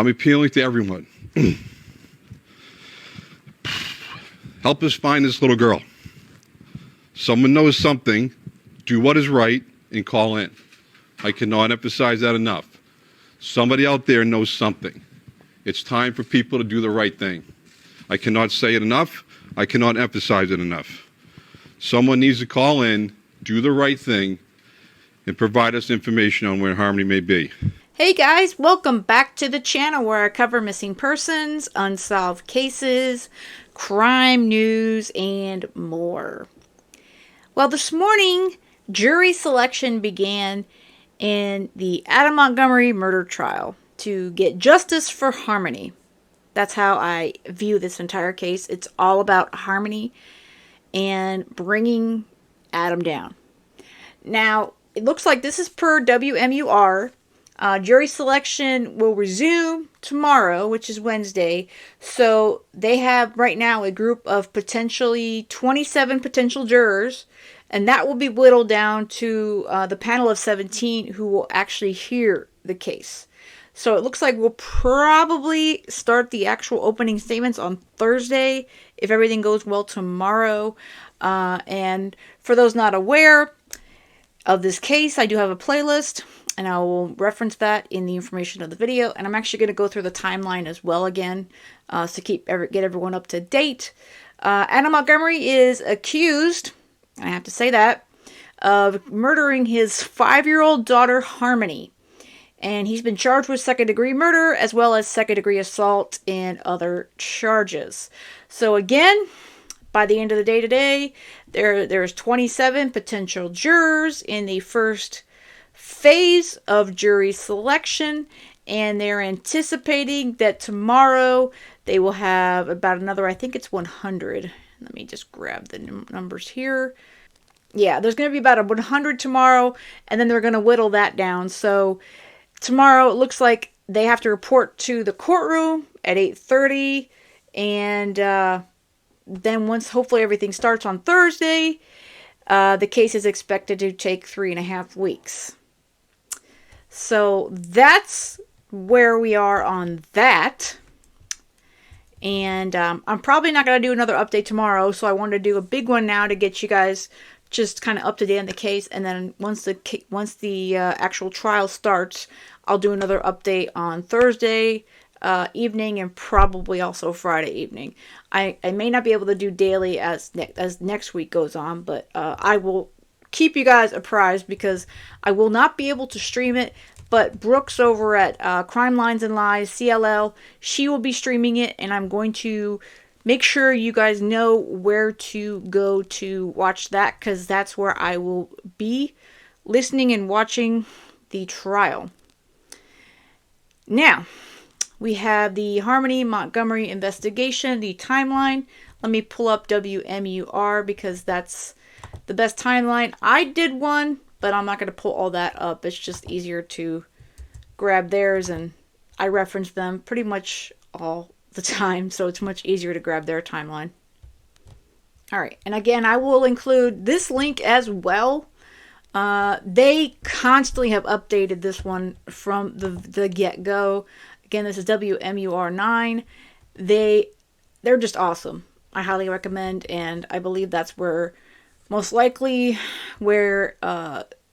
I'm appealing to everyone. Help us find this little girl. Someone knows something, do what is right, and call in. I cannot emphasize that enough. Somebody out there knows something. It's time for people to do the right thing. I cannot say it enough. I cannot emphasize it enough. Someone needs to call in, do the right thing, and provide us information on where Harmony may be. Hey guys, welcome back to the channel where I cover missing persons, unsolved cases, crime news, and more. Well, this morning, jury selection began in the Adam Montgomery murder trial to get justice for Harmony. That's how I view this entire case. It's all about Harmony and bringing Adam down. Now, it looks like this is per WMUR. Jury selection will resume tomorrow, which is Wednesday. So they have right now a group of potentially 27 potential jurors, and that will be whittled down to the panel of 17 who will actually hear the case. So it looks like we'll probably start the actual opening statements on Thursday if everything goes well tomorrow. And for those not aware of this case, I do have a playlist, and I will reference that in the information of the video. And I'm actually going to go through the timeline as well again to get everyone up to date. Adam Montgomery is accused, I have to say that, of murdering his 5-year-old daughter Harmony. And he's been charged with second-degree murder as well as second-degree assault and other charges. So again, by the end of the day today, there's 27 potential jurors in the first phase of jury selection, and they're anticipating that tomorrow they will have about another, I think it's 100. Let me just grab the numbers here. Yeah, there's going to be about 100 tomorrow, and then they're going to whittle that down. So tomorrow it looks like they have to report to the courtroom at 8:30, and then once hopefully everything starts on Thursday, the case is expected to take 3.5 weeks. So that's where we are on that. And I'm probably not going to do another update tomorrow, so I wanted to do a big one now to get you guys just kind of up to date on the case. And then once the actual trial starts, I'll do another update on Thursday evening and probably also Friday evening. I may not be able to do daily as next week goes on, but I will keep you guys apprised because I will not be able to stream it. But Brooks over at Crime Lines and Lies, CLL, she will be streaming it, and I'm going to make sure you guys know where to go to watch that, because that's where I will be listening and watching the trial. Now, we have the Harmony Montgomery investigation, the timeline. Let me pull up WMUR because that's the best timeline. I did one, but I'm not going to pull all that up. It's just easier to grab theirs, and I reference them pretty much all the time, so it's much easier to grab their timeline. Alright, and again, I will include this link as well. They constantly have updated this one from the get-go. Again, this is WMUR 9. They're just awesome. I highly recommend, and I believe that's where most likely where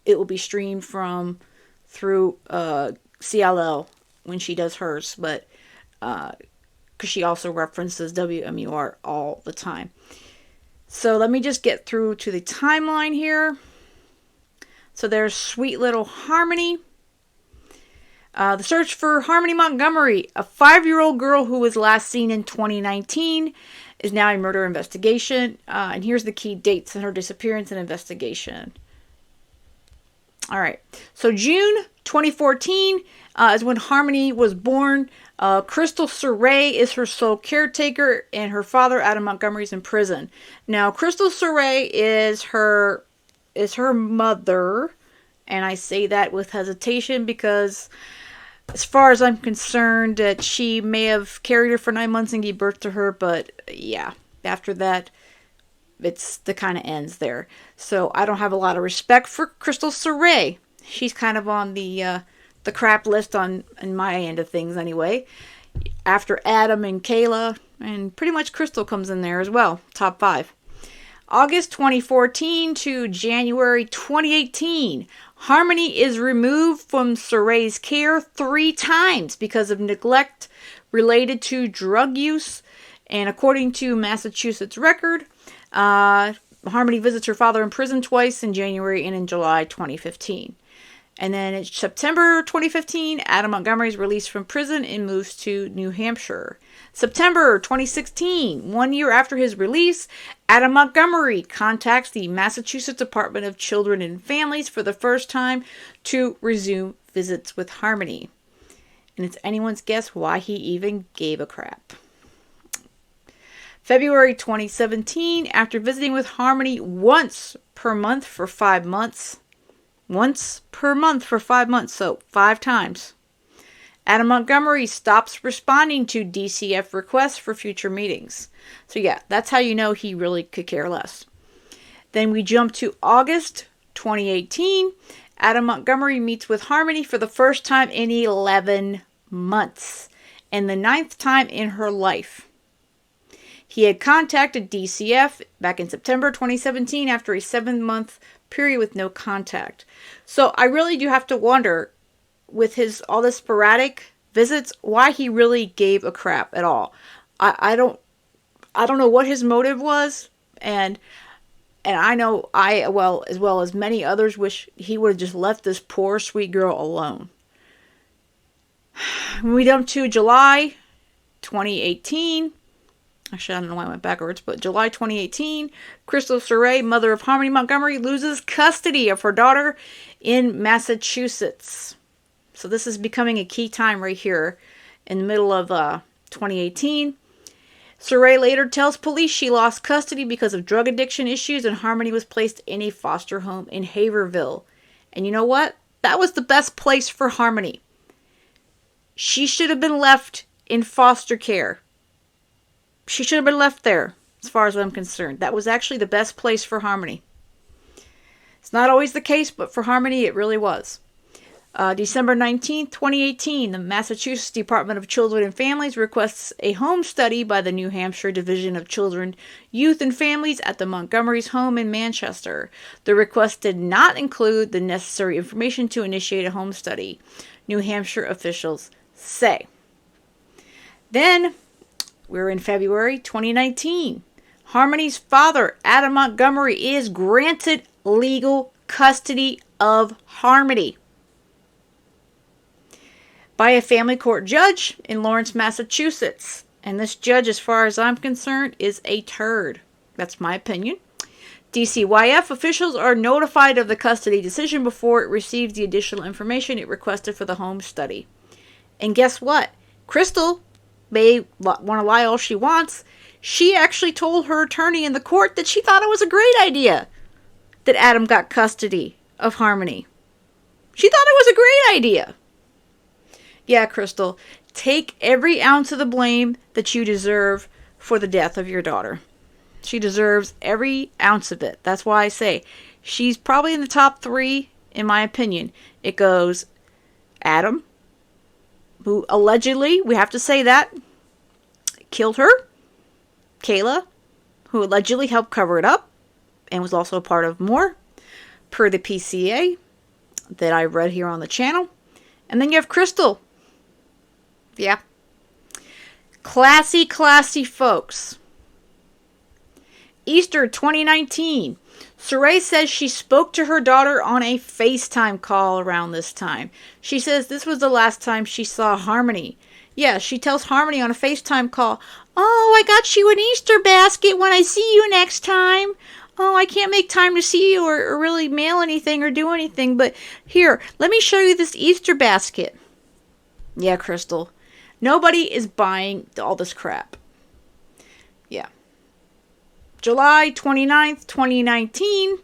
it will be streamed from through CLL when she does hers, but because she also references WMUR all the time. So let me just get through to the timeline here. So there's sweet little Harmony. The search for Harmony Montgomery, a 5-year-old girl who was last seen in 2019, is now a murder investigation. And here's the key dates in her disappearance and investigation. All right. So June 2014 is when Harmony was born. Crystal Saray is her sole caretaker, and her father, Adam Montgomery, is in prison. Now, Crystal Saray is her mother, and I say that with hesitation because, as far as I'm concerned, that she may have carried her for 9 months and gave birth to her, but yeah, after that, it's the kind of ends there. So I don't have a lot of respect for Crystal Saray. She's kind of on the the crap list on my end of things anyway. After Adam and Kayla, and pretty much Crystal comes in there as well. Top 5. August 2014 to January 2018. Harmony is removed from Suray's care 3 times because of neglect related to drug use. And according to Massachusetts record, Harmony visits her father in prison twice in January and in July 2015. And then in September 2015, Adam Montgomery is released from prison and moves to New Hampshire. September 2016, 1 year after his release, Adam Montgomery contacts the Massachusetts Department of Children and Families for the first time to resume visits with Harmony. And it's anyone's guess why he even gave a crap. February 2017, after visiting with Harmony once per month for 5 months, so 5 times, Adam Montgomery stops responding to DCF requests for future meetings. So yeah, that's how you know he really could care less. Then we jump to August 2018. Adam Montgomery meets with Harmony for the first time in 11 months, and the 9th time in her life. He had contacted DCF back in September 2017 after a 7-month period with no contact. So I really do have to wonder, with all this sporadic visits, why he really gave a crap at all. I don't know what his motive was, and I know as well as many others, wish he would have just left this poor sweet girl alone. We jump to July 2018. Actually, I don't know why I went backwards, but July 2018, Crystal Suray, mother of Harmony Montgomery, loses custody of her daughter in Massachusetts. So this is becoming a key time right here in the middle of 2018. Suray later tells police she lost custody because of drug addiction issues, and Harmony was placed in a foster home in Haverhill. And you know what? That was the best place for Harmony. She should have been left in foster care. She should have been left there, as far as I'm concerned. That was actually the best place for Harmony. It's not always the case, but for Harmony, it really was. December 19th, 2018, the Massachusetts Department of Children and Families requests a home study by the New Hampshire Division of Children, Youth and Families at the Montgomery's home in Manchester. The request did not include the necessary information to initiate a home study, New Hampshire officials say. Then, we're in February 2019. Harmony's father, Adam Montgomery, is granted legal custody of Harmony by a family court judge in Lawrence, Massachusetts. And this judge, as far as I'm concerned, is a turd. That's my opinion. DCYF officials are notified of the custody decision before it receives the additional information it requested for the home study. And guess what? Crystal may want to lie all she wants. She actually told her attorney in the court that she thought it was a great idea that Adam got custody of Harmony. She thought it was a great idea. Yeah, Crystal, take every ounce of the blame that you deserve for the death of your daughter. She deserves every ounce of it. That's why I say she's probably in the top 3, in my opinion. It goes Adam, who allegedly, we have to say that, killed her. Kayla, who allegedly helped cover it up and was also a part of more, per the PCA that I read here on the channel. And then you have Crystal. Yeah. Classy, classy folks. Easter 2019. Suray says she spoke to her daughter on a FaceTime call around this time. She says this was the last time she saw Harmony. Yeah, she tells Harmony on a FaceTime call, "Oh, I got you an Easter basket when I see you next time. Oh, I can't make time to see you or really mail anything or do anything, but here, let me show you this Easter basket." Yeah, Crystal. Nobody is buying all this crap. Yeah. July 29th, 2019,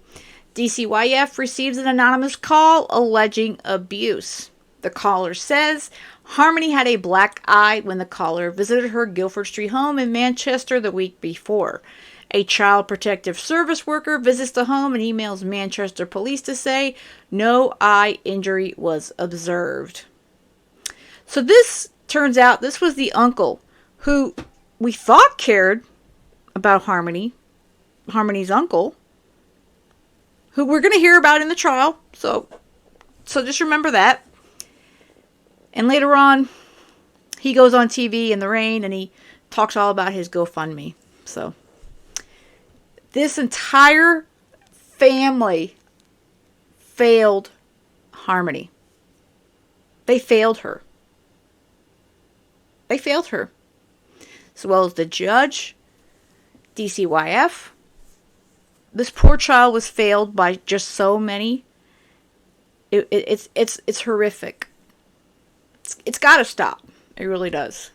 DCYF receives an anonymous call alleging abuse. The caller says Harmony had a black eye when the caller visited her Guilford Street home in Manchester the week before. A child protective service worker visits the home and emails Manchester police to say no eye injury was observed. So this turns out this was the uncle who we thought cared about Harmony, Harmony's uncle, who we're going to hear about in the trial. So just remember that. And later on, he goes on TV in the rain and he talks all about his GoFundMe. So this entire family failed Harmony. They failed her. They failed her. As well as the judge, DCYF. This poor child was failed by just so many. It's horrific. It's got to stop. It really does.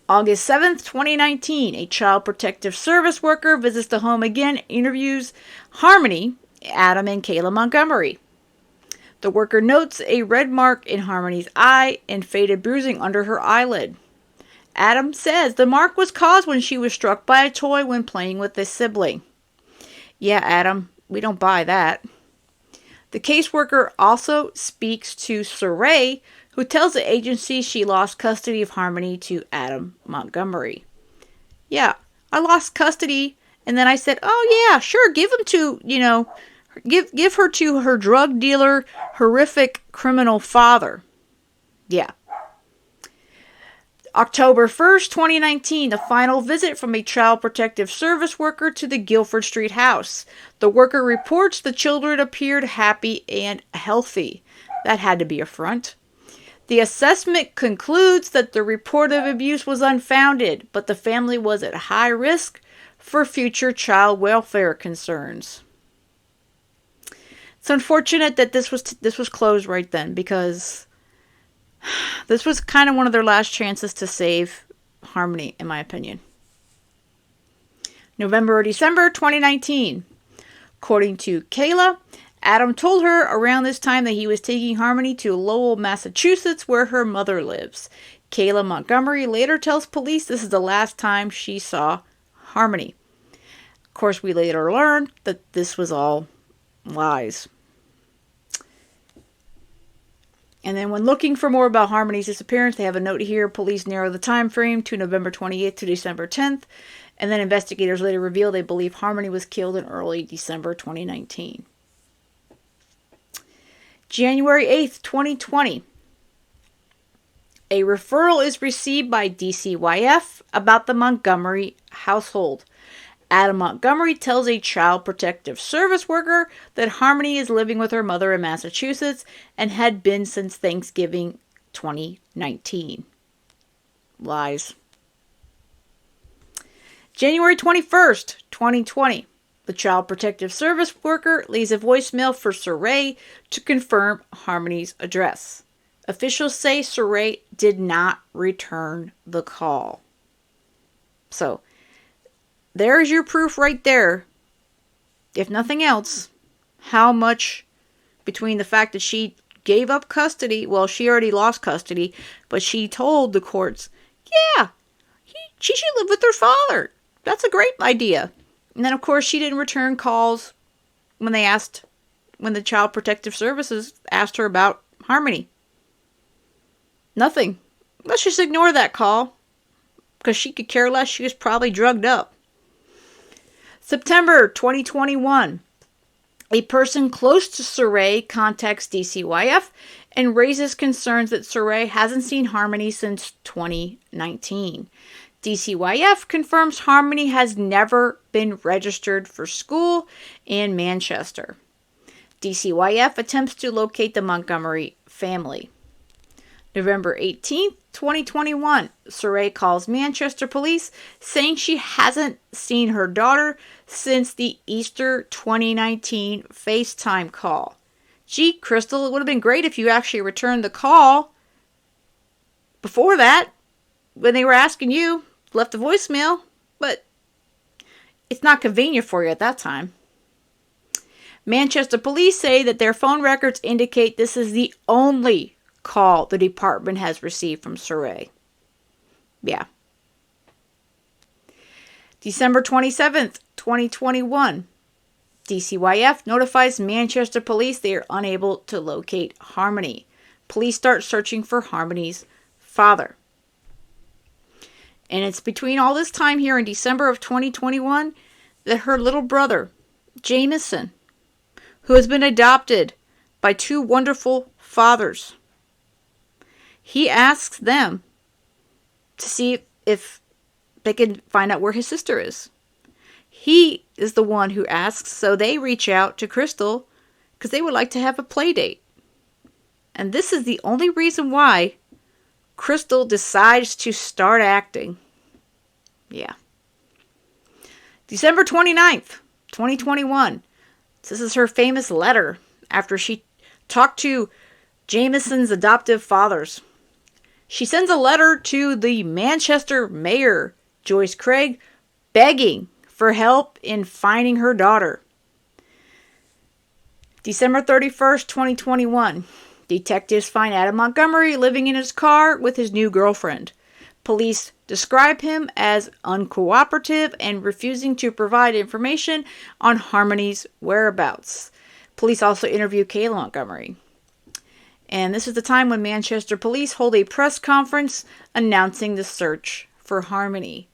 August 7th, 2019, a child protective service worker visits the home again, interviews Harmony, Adam, and Kayla Montgomery. The worker notes a red mark in Harmony's eye and faded bruising under her eyelid. Adam says the mark was caused when she was struck by a toy when playing with a sibling. Yeah, Adam, we don't buy that. The caseworker also speaks to Saray, who tells the agency she lost custody of Harmony to Adam Montgomery. Yeah, I lost custody, and then I said, oh yeah, sure, give him to, give her to her drug dealer, horrific criminal father. Yeah. October 1st, 2019, the final visit from a child protective service worker to the Guilford Street house. The worker reports the children appeared happy and healthy. That had to be a front. The assessment concludes that the report of abuse was unfounded, but the family was at high risk for future child welfare concerns. It's unfortunate that this was closed right then, because this was kind of one of their last chances to save Harmony, in my opinion. November or December 2019. According to Kayla, Adam told her around this time that he was taking Harmony to Lowell, Massachusetts, where her mother lives. Kayla Montgomery later tells police this is the last time she saw Harmony. Of course, we later learned that this was all lies. And then when looking for more about Harmony's disappearance, they have a note here. Police narrow the time frame to November 28th to December 10th. And then investigators later reveal they believe Harmony was killed in early December 2019. January 8th, 2020. A referral is received by DCYF about the Montgomery household. Adam Montgomery tells a child protective service worker that Harmony is living with her mother in Massachusetts and had been since Thanksgiving 2019. Lies. January 21st, 2020. The child protective service worker leaves a voicemail for Saray to confirm Harmony's address. Officials say Saray did not return the call. So, there's your proof right there. If nothing else, how much between the fact that she gave up custody, well, she already lost custody, but she told the courts, yeah, she should live with her father. That's a great idea. And then, of course, she didn't return calls when the Child Protective Services asked her about Harmony. Nothing. Let's just ignore that call, because she could care less. She was probably drugged up. September 2021. A person close to Saray contacts DCYF and raises concerns that Saray hasn't seen Harmony since 2019. DCYF confirms Harmony has never been registered for school in Manchester. DCYF attempts to locate the Montgomery family. November 18th, 2021, Saray calls Manchester police saying she hasn't seen her daughter since the Easter 2019 FaceTime call. Gee, Crystal, it would have been great if you actually returned the call before that, when they were asking you, left a voicemail, but it's not convenient for you at that time. Manchester police say that their phone records indicate this is the only call the department has received from Saray. Yeah. December 27th, 2021. DCYF notifies Manchester police they are unable to locate Harmony. police start searching for Harmony's father. And it's between all this time here in December of 2021 that her little brother, Jameson, who has been adopted by two wonderful fathers, he asks them to see if they can find out where his sister is. He is the one who asks, so they reach out to Crystal because they would like to have a play date. And this is the only reason why Crystal decides to start acting. Yeah. December 29th, 2021. This is her famous letter after she talked to Jameson's adoptive fathers. She sends a letter to the Manchester mayor, Joyce Craig, begging for help in finding her daughter. December 31st, 2021. Detectives find Adam Montgomery living in his car with his new girlfriend. Police describe him as uncooperative and refusing to provide information on Harmony's whereabouts. Police also interview Kayla Montgomery. And this is the time when Manchester police hold a press conference announcing the search for Harmony.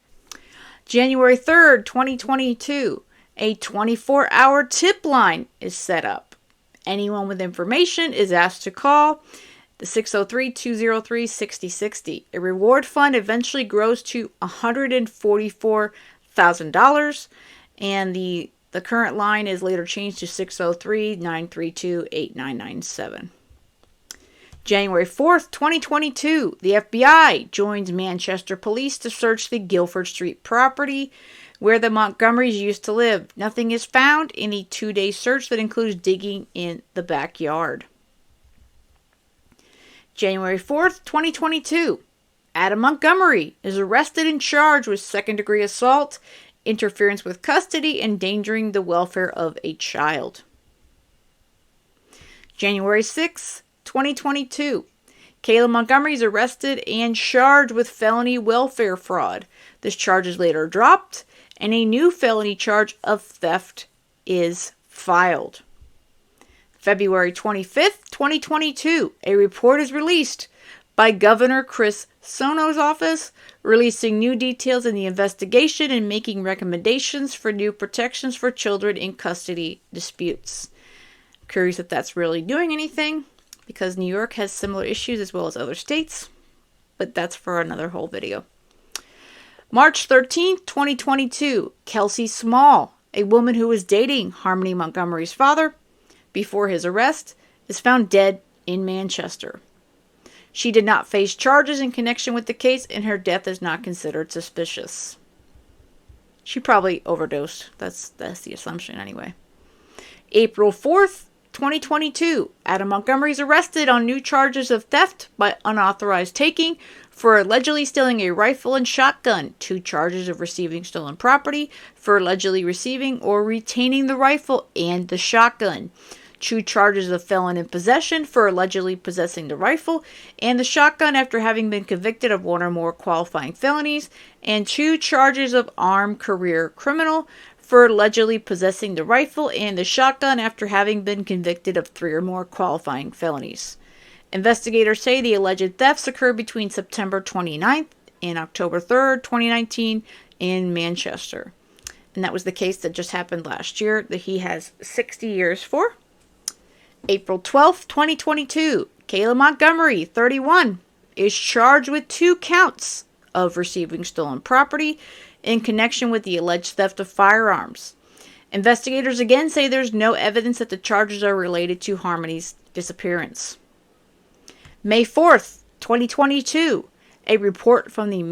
January 3rd, 2022, a 24-hour tip line is set up. Anyone with information is asked to call the 603-203-6060. A reward fund eventually grows to $144,000, and the current line is later changed to 603-932-8997. January 4th, 2022, the FBI joins Manchester police to search the Guildford Street property where the Montgomerys used to live. Nothing is found in a 2-day search that includes digging in the backyard. January 4th, 2022, Adam Montgomery is arrested and charged with second-degree assault, interference with custody, and endangering the welfare of a child. January 6th, 2022, Kayla Montgomery is arrested and charged with felony welfare fraud. This charge is later dropped, and a new felony charge of theft is filed. February 25th, 2022, a report is released by Governor Chris Sono's office, releasing new details in the investigation and making recommendations for new protections for children in custody disputes. Curious if that's really doing anything, because New York has similar issues as well as other states, but that's for another whole video. March 13th, 2022, Kelsey Small, a woman who was dating Harmony Montgomery's father before his arrest, is found dead in Manchester. She did not face charges in connection with the case, and her death is not considered suspicious. She probably overdosed. That's the assumption anyway. April 4th, 2022, Adam Montgomery is arrested on new charges of theft by unauthorized taking for allegedly stealing a rifle and shotgun, 2 charges of receiving stolen property for allegedly receiving or retaining the rifle and the shotgun, 2 charges of felon in possession for allegedly possessing the rifle and the shotgun after having been convicted of 1 or more qualifying felonies, and 2 charges of armed career criminal for allegedly possessing the rifle and the shotgun after having been convicted of 3 or more qualifying felonies. Investigators say the alleged thefts occurred between September 29th and October 3rd, 2019 in Manchester. And that was the case that just happened last year that he has 60 years for. April 12th, 2022, Kayla Montgomery, 31, is charged with 2 counts of receiving stolen property in connection with the alleged theft of firearms. Investigators again say there's no evidence that the charges are related to Harmony's disappearance. May 4th, 2022, a report from the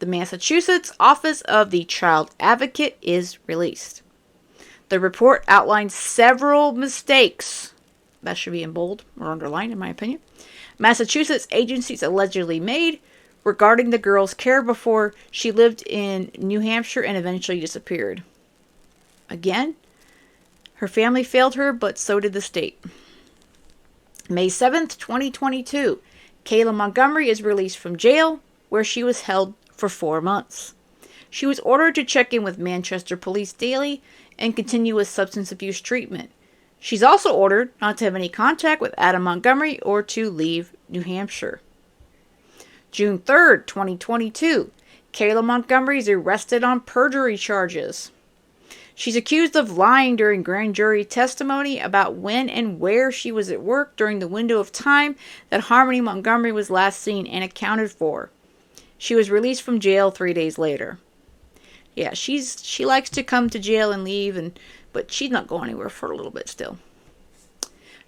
Massachusetts Office of the Child Advocate is released. The report outlines several mistakes, that should be in bold or underlined in my opinion, Massachusetts agencies allegedly made regarding the girl's care before she lived in New Hampshire and eventually disappeared. Again, her family failed her, but so did the state. May 7th, 2022, Kayla Montgomery is released from jail, where she was held for 4 months. She was ordered to check in with Manchester police daily and continue with substance abuse treatment. She's also ordered not to have any contact with Adam Montgomery or to leave New Hampshire. June 3rd, 2022, Kayla Montgomery is arrested on perjury charges. She's accused of lying during grand jury testimony about when and where she was at work during the window of time that Harmony Montomgery was last seen and accounted for. She was released from jail 3 days later. Yeah, she likes to come to jail and leave, but she's not going anywhere for a little bit still.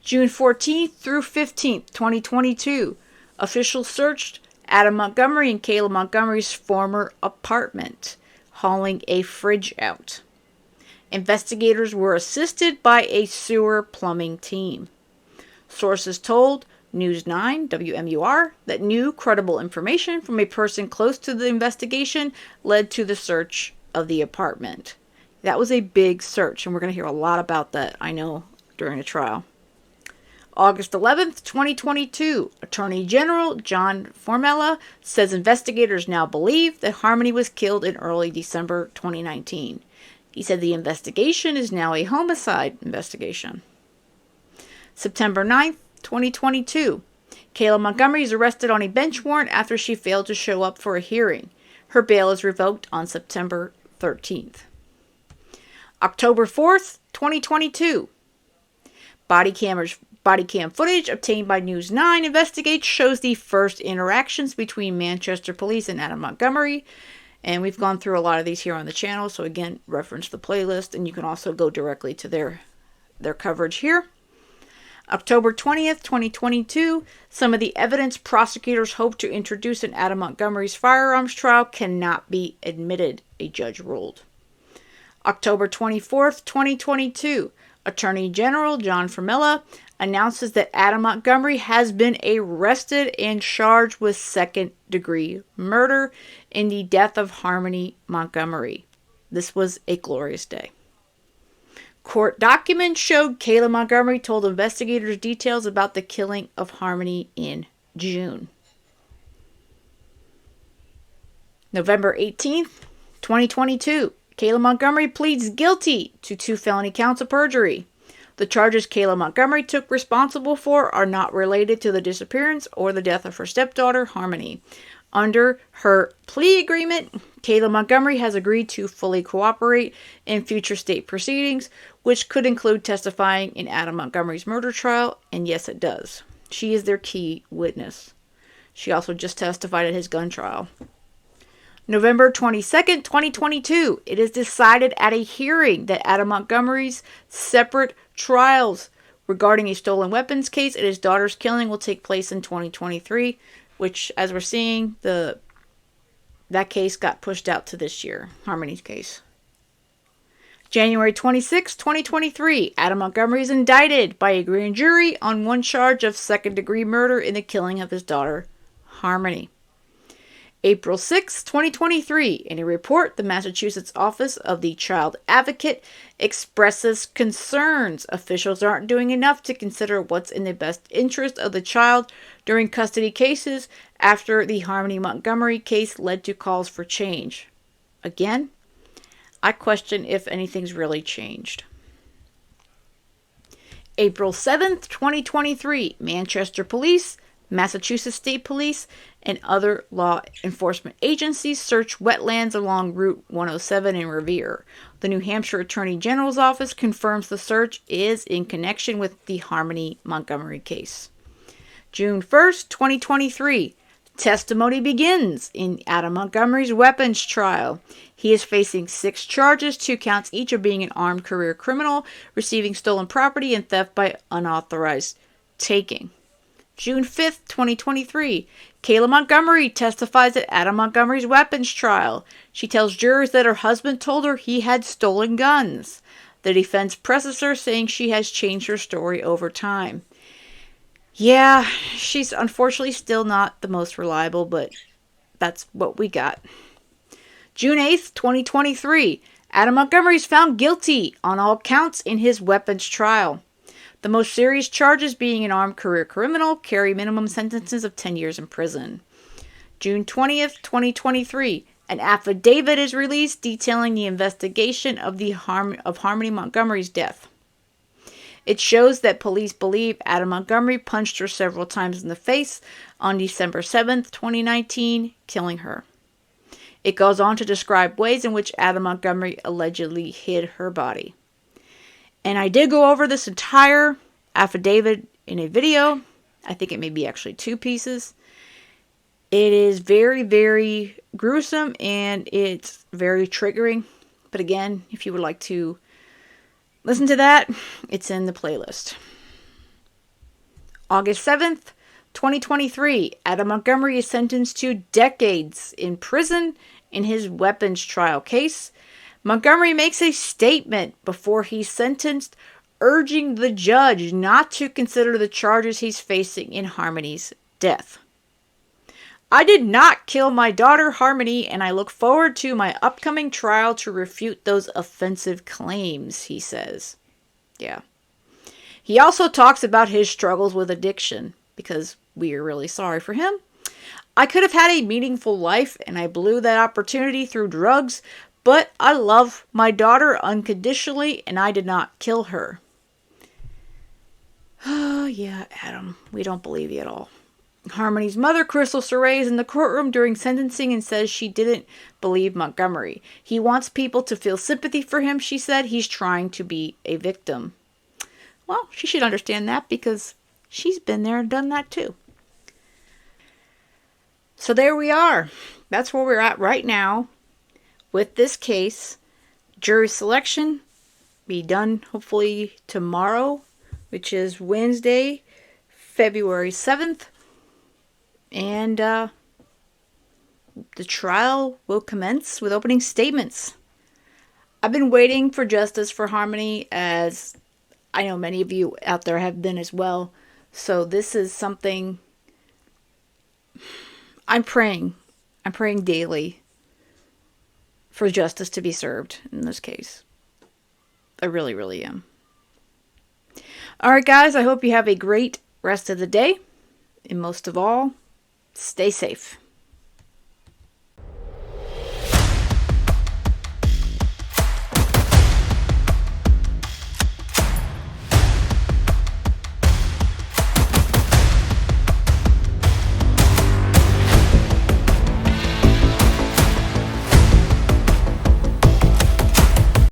June 14th through 15th, 2022, officials searched Adam Montgomery and Kayla Montgomery's former apartment, hauling a fridge out. Investigators were assisted by a sewer plumbing team. Sources told News 9 WMUR that new credible information from a person close to the investigation led to the search of the apartment. That was a big search, and we're going to hear a lot about that, I know, during the trial. August 11th, 2022, Attorney General John Formella says investigators now believe that Harmony was killed in early December 2019. He said the investigation is now a homicide investigation. September 9th, 2022, Kayla Montgomery is arrested on a bench warrant after she failed to show up for a hearing. Her bail is revoked on September 13th. October 4th, 2022, body cam footage obtained by News 9 Investigates shows the first interactions between Manchester Police and Adam Montgomery. And we've gone through a lot of these here on the channel. So again, reference the playlist, and you can also go directly to their coverage here. October 20th, 2022, some of the evidence prosecutors hope to introduce in Adam Montgomery's firearms trial cannot be admitted, a judge ruled. October 24th, 2022, Attorney General John Formella announces that Adam Montgomery has been arrested and charged with second-degree murder in the death of Harmony Montomgery. This was a glorious day. Court documents showed Kayla Montgomery told investigators details about the killing of Harmony in June. November 18th, 2022, Kayla Montgomery pleads guilty to 2 felony counts of perjury. The charges Kayla Montgomery took responsible for are not related to the disappearance or the death of her stepdaughter, Harmony. Under her plea agreement, Kayla Montgomery has agreed to fully cooperate in future state proceedings, which could include testifying in Adam Montgomery's murder trial, and yes, it does. She is their key witness. She also just testified at his gun trial. November 22nd, 2022, it is decided at a hearing that Adam Montgomery's separate trials regarding a stolen weapons case and his daughter's killing will take place in 2023, which, as we're seeing, that case got pushed out to this year, Harmony's case. January 26, 2023, Adam Montgomery is indicted by a grand jury on one charge of second-degree murder in the killing of his daughter, Harmony. April 6, 2023, in a report, the Massachusetts Office of the Child Advocate expresses concerns officials aren't doing enough to consider what's in the best interest of the child during custody cases after the Harmony Montomgery case led to calls for change. Again, I question if anything's really changed. April 7th, 2023, Manchester Police, Massachusetts State Police, and other law enforcement agencies search wetlands along Route 107 in Revere. The New Hampshire Attorney General's office confirms the search is in connection with the Harmony Montomgery case. June 1st, 2023, testimony begins in Adam Montgomery's weapons trial. He is facing 6 charges, 2 counts each of being an armed career criminal, receiving stolen property, and theft by unauthorized taking. June 5th, 2023, Kayla Montgomery testifies at Adam Montgomery's weapons trial. She tells jurors that her husband told her he had stolen guns. The defense presses her, saying she has changed her story over time. Yeah, she's unfortunately still not the most reliable, but that's what we got. June 8th, 2023, Adam Montgomery is found guilty on all counts in his weapons trial. The most serious charges being an armed career criminal carry minimum sentences of 10 years in prison. June 20th, 2023, an affidavit is released detailing the investigation of Harmony Montomgery's death. It shows that police believe Adam Montgomery punched her several times in the face on December 7th, 2019, killing her. It goes on to describe ways in which Adam Montgomery allegedly hid her body. And I did go over this entire affidavit in a video. I think it may be actually 2 pieces. It is very, very gruesome and it's very triggering. But again, if you would like to listen to that, it's in the playlist. August 7th, 2023, Adam Montgomery is sentenced to decades in prison in his weapons trial case. Montgomery makes a statement before he's sentenced, urging the judge not to consider the charges he's facing in Harmony's death. I did not kill my daughter Harmony, and I look forward to my upcoming trial to refute those offensive claims, he says. Yeah. He also talks about his struggles with addiction, because we are really sorry for him. I could have had a meaningful life, and I blew that opportunity through drugs, but I love my daughter unconditionally, and I did not kill her. Oh, yeah, Adam, we don't believe you at all. Harmony's mother, Crystal Saray, is in the courtroom during sentencing and says she didn't believe Montgomery. He wants people to feel sympathy for him, she said. He's trying to be a victim. Well, she should understand that because she's been there and done that too. So there we are. That's where we're at right now with this case. Jury selection be done hopefully tomorrow, which is Wednesday, February 7th. And the trial will commence with opening statements. I've been waiting for justice for Harmony, as I know many of you out there have been as well. So this is something I'm praying daily for justice to be served in this case. I really, really am. All right, guys, I hope you have a great rest of the day. And most of all, stay safe.